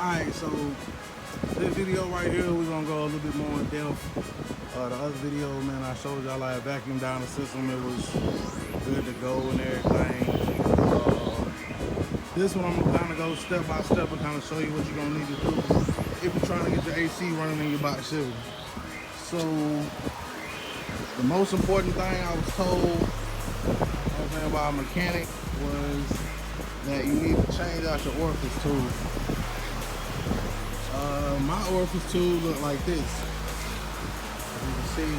Alright, so this video right here, we're gonna go a little bit more in depth. The other video, man, I showed y'all I vacuumed down the system. It was good to go and everything. This one I'm gonna kind of go step by step and kind of show you what you're gonna need to do if you're trying to get your AC running in your box Chevy. So the most important thing I was told by a mechanic was that you need to change out your orifice tube. My orifice tube look like this. As you can see,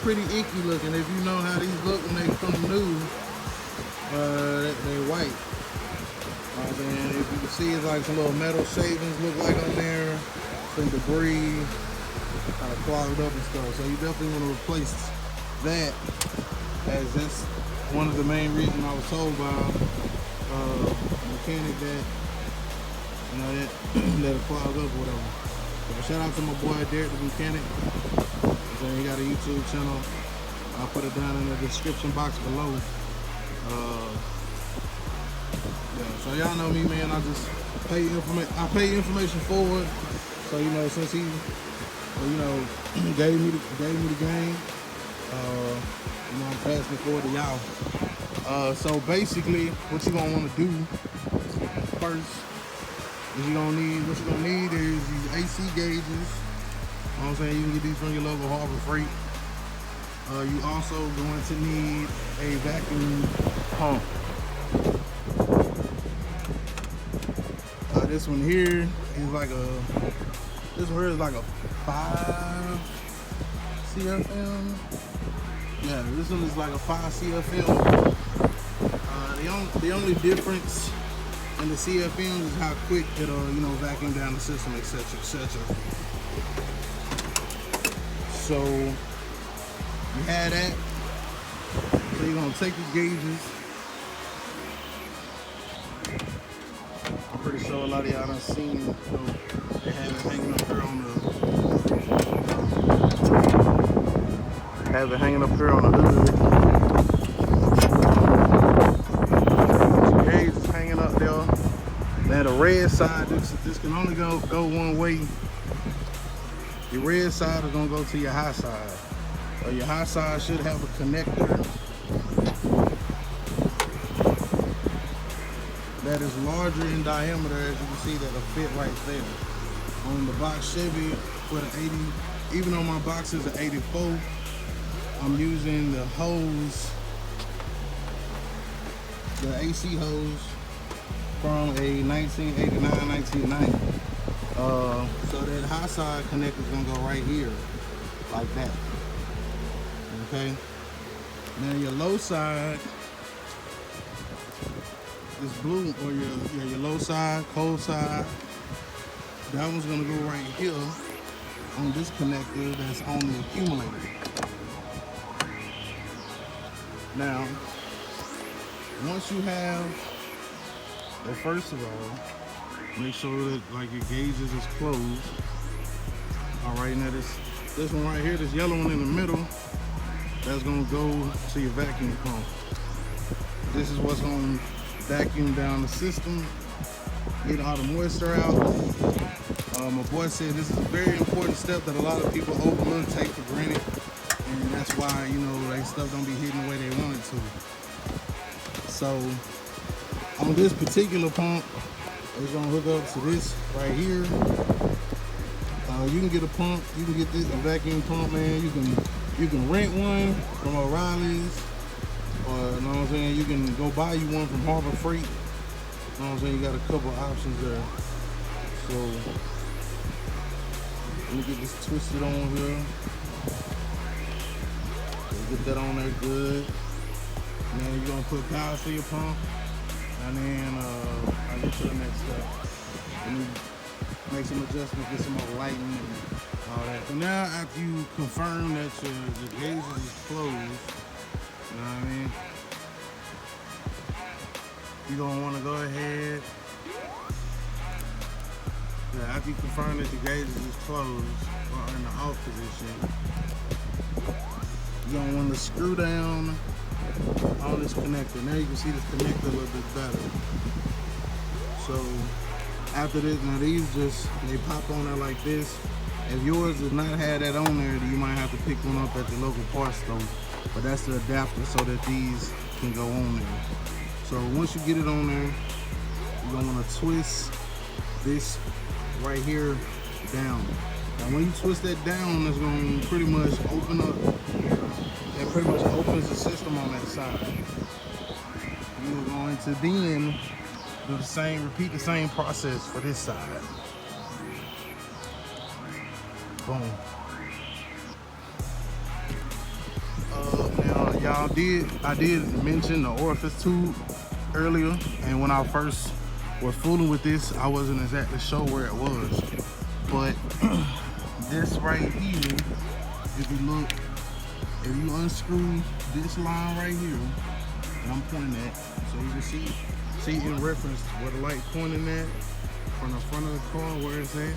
pretty icky looking. If you know how these look when they come new, they're white. And if you can see, it's like some little metal shavings look like on there, some debris, kind of clogged up and stuff. So you definitely want to replace that, as that's one of the main reasons I was told by mechanic that, you know, that it clogged up or whatever. So shout out to my boy Derek the mechanic. So he got a YouTube channel. I'll put it down in the description box below. Yeah, so y'all know me, man. I just pay information forward. So you know, since he, you know, gave me the game, you know, I'm passing it forward to y'all. So basically, what you're gonna want to do first is what you're gonna need is these AC gauges. You know what I'm saying? You can get these from your local Harbor Freight. You also going to need a vacuum pump. This one here is like a 5 CFM. Yeah, this one is like a 5 CFM. The only difference in the CFM is how quick it'll, you know, vacuum down the system, etc., etc. So you have that. So you're gonna take your gauges. I'm pretty sure a lot of y'all done seen, you know, they have it hanging up here on the hood. Gauge is hanging up there. Now the red side, this can only go one way. Your red side is gonna go to your high side. So your high side should have a connector that is larger in diameter, as you can see, that'll fit right there. On the box Chevy for the 80, even though my box is an 84, I'm using the hose, the AC hose from a 1989, 1990. So that high side connector is gonna go right here, like that. Okay. Now your low side, this blue, or your low side, cold side, that one's gonna go right here on this connector that's on the accumulator. Now, once you have, well, first of all, make sure that like your gauges is closed. All right, now this one right here, this yellow one in the middle, that's gonna go to your vacuum pump. This is what's gonna vacuum down the system, get all the moisture out. My boy said this is a very important step that a lot of people overlook, take for granted, and that's why, you know, like, stuff don't be hitting the way they want it to. So on this particular pump, it's gonna hook up to this right here. You can get a pump, you can get this a vacuum pump, man. You can rent one from O'Reilly's, or, you know what I'm saying, you can go buy you one from Harbor Freight. You know what I'm saying, you got a couple options there. So let me get this twisted on here. So get that on there good. And then you're gonna put power to your pump, and then I'll get to the next step. Let me make some adjustments, get some more lighting and all that. So now, after you confirm that your gauges is closed, you know what I mean, you're gonna want to go ahead. Yeah, after you confirm that your gauges is closed or in the off position, you're gonna want to screw down on this connector. Now you can see this connector a little bit better. So after this, now these just, they pop on there like this. If yours does not have that on there, then you might have to pick one up at the local parts store. But that's the adapter so that these can go on there. So once you get it on there, you're gonna wanna twist this right here down. Now when you twist that down, it's gonna pretty much open up. That pretty much opens the system on that side. You're going to then do the same, repeat the same process for this side. Boom. Now I did mention the orifice tube earlier, and when I first was fooling with this, I wasn't exactly sure where it was. But this right here, if you look, if you unscrew this line right here, and I'm pointing at, so you can see in reference where the light pointing at from the front of the car where it's at.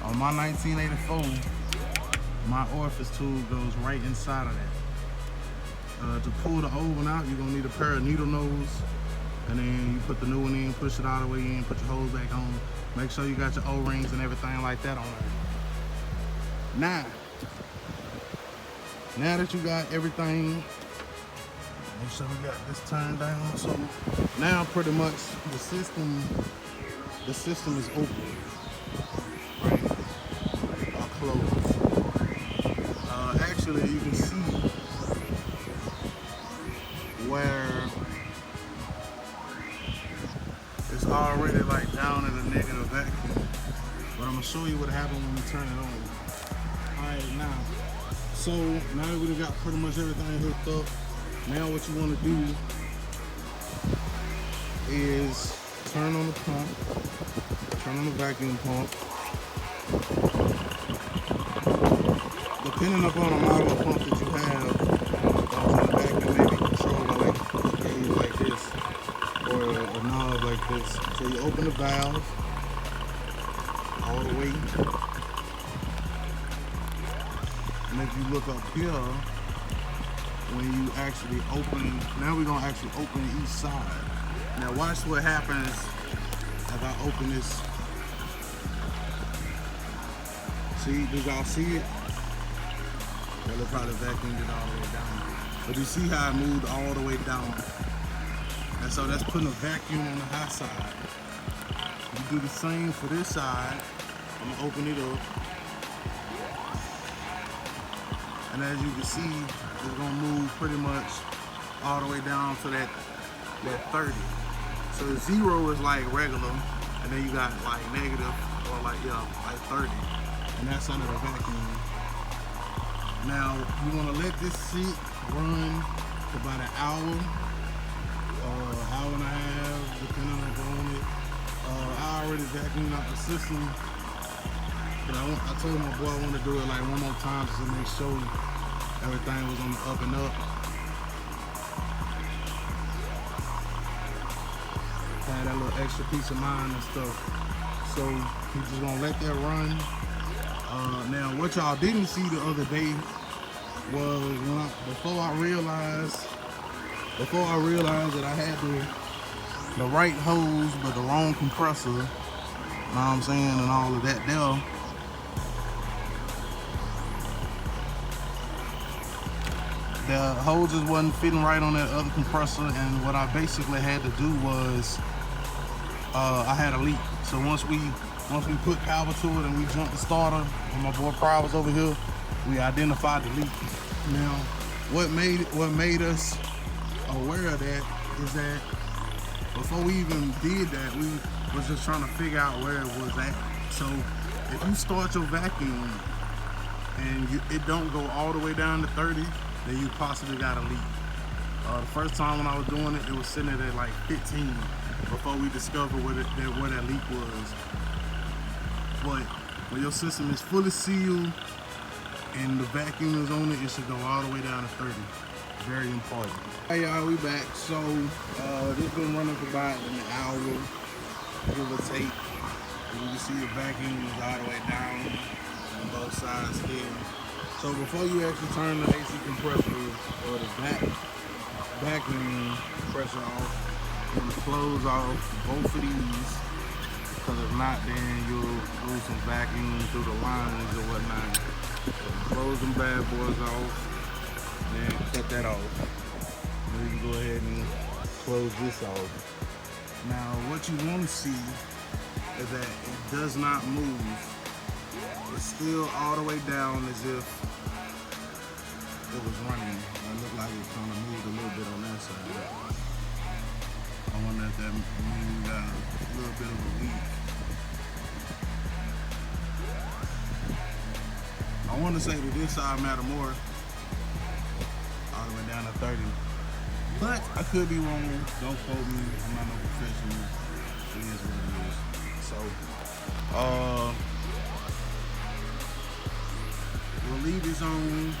On my 1984, my orifice tube goes right inside of that. To pull the old one out, you're gonna need a pair of needle nose, and then you put the new one in, push it all the way in, put your hose back on. Make sure you got your O-rings and everything like that on there. Now that you got everything, make sure we got this turned down. So now pretty much the system is open, right? Or closed. Actually, you can see where it's already like down at a negative vacuum. But I'm gonna show you what happens when we turn it on. Alright, now that we got pretty much everything hooked up, now what you wanna do is turn on the pump, turn on the vacuum pump. Depending upon the model of pump that you have, the vacuum may be controlled by like a gauge like this or a knob like this. So you open the valve all the way, and if you look up here, when you actually open, now we're gonna actually open each side. Now watch what happens if I open this. See, do y'all see it? Well, it probably vacuumed it all the way down. But you see how it moved all the way down. And so that's putting a vacuum on the high side. You do the same for this side. I'm gonna open it up. And as you can see, it's gonna move pretty much all the way down to that 30. So 0 is like regular, and then you got like negative or like 30. And that's under the vacuum. Now you want to let this sit, run for about an hour or hour and a half, depending on it. I already vacuumed out the system, but I told my boy I want to do it like one more time just to make sure everything was on the up and up. Had that little extra peace of mind and stuff. So he's just gonna let that run. Now what y'all didn't see the other day was when before I realized that I had the right hose but the wrong compressor, you know what I'm saying, and all of that there. The hoses wasn't fitting right on that other compressor, and what I basically had to do was I had a leak. So once we put power to it and we jumped the starter, and my boy Pryor was over here, we identified the leak. Now, what made us aware of that is that before we even did that, we was just trying to figure out where it was at. So if you start your vacuum and it don't go all the way down to 30, then you possibly got a leak. The first time when I was doing it, it was sitting at like 15 before we discovered where that leak was. But when your system is fully sealed and the vacuum is on it, it should go all the way down to 30. Very important. Hey y'all, we back. So this been running for about an hour, give or take. You can see the vacuum is all the way down on both sides here. So before you actually turn the AC compressor or the vac vacuum pressure off. You want to close off both of these, because if not, then you'll lose some vacuum through the lines or whatnot. So close them bad boys off, then cut that off. Then you can go ahead and close this off. Now, what you want to see is that it does not move. It's still all the way down as if it was running. It looked like it kind of moved a little bit on that side. I wonder if that means we got a little bit of a leak. I want to say that this side matter more, all the way down to 30. But I could be wrong. Don't quote me. I'm not no professional. It is what it is. So, we'll leave this on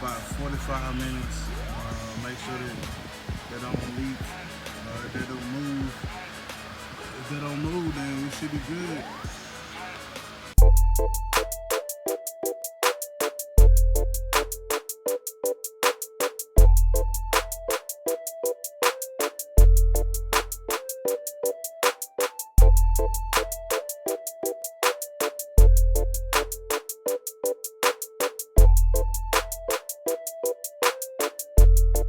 about 45 minutes. Make sure that they don't leak, if they don't move. If they don't move, then we should be good.